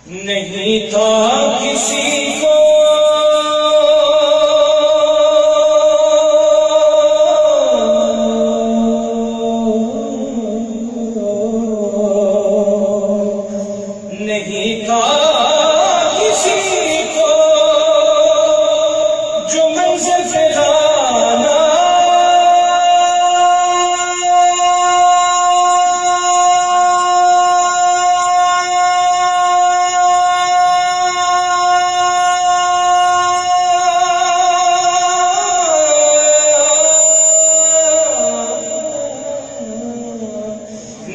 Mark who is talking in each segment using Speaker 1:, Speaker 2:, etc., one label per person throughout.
Speaker 1: نہیں تھا کسی کو نہیں تھا کسی کو جو منزل پہ لانا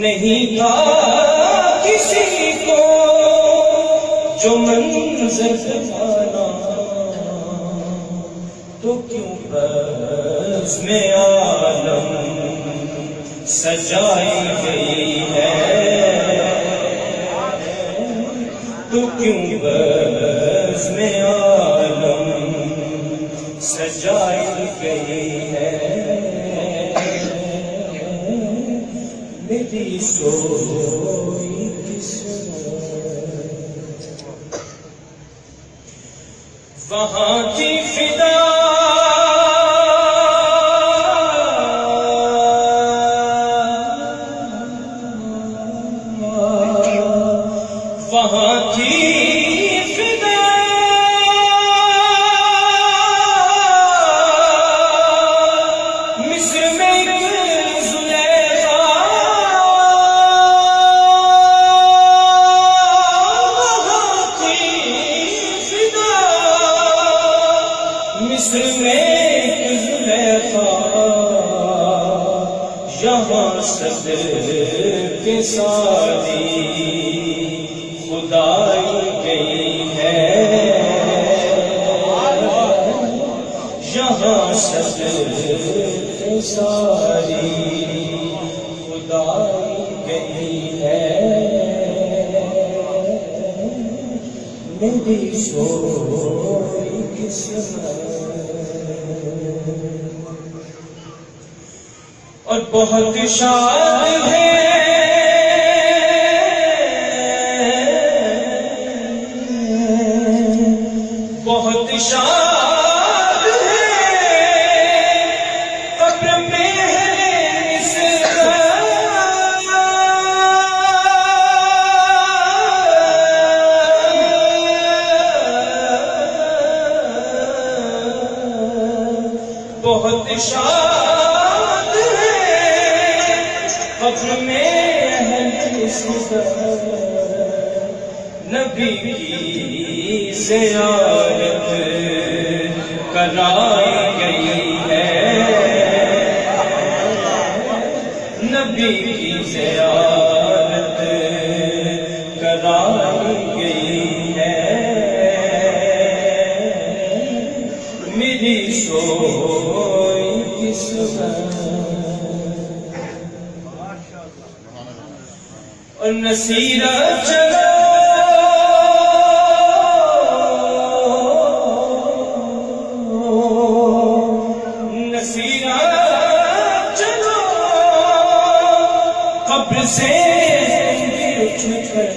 Speaker 1: نہیں تھا کسی کو جو منظر پانا تو کیوں بزم عالم سجائی گئی ہے تو کیوں بزم عالم سجائی گئی ہے میری سوئی وہاں کی فدا وہاں کی فدا مصر میں مصر میں زلیخا یہاں صدر کے ساری خدائی گئی ہے یہاں صدر کے ساری خدائی گئی ہے میری سوئی قسمت اور بہت شاد ہے بہت شاد ہے قبر میں ہے بہت شاد قبر میں اہل صفت نبی کی زیارت کرائی گئی ہے نبی کی زیارت کرائی گئی ہے میری سوئی قسمت اور نصیرہ چلو نصیرہ چلو قبر سے اٹھ کر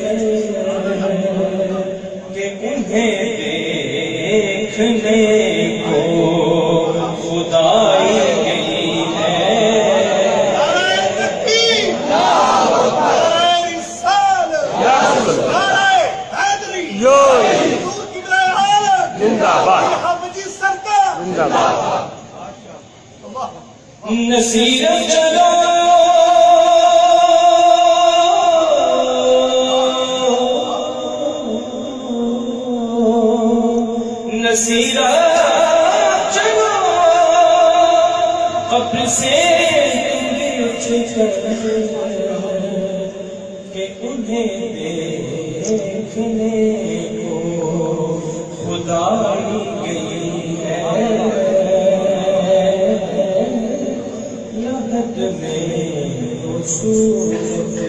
Speaker 1: کہ انہیں دیکھنے کو خدائی گئی ہے نصیرہ چلو نصیرہ چلو قبر سے اٹھ کر کہ انہیں دیکھنے کو خدائی گئی ہے یاد میں صورت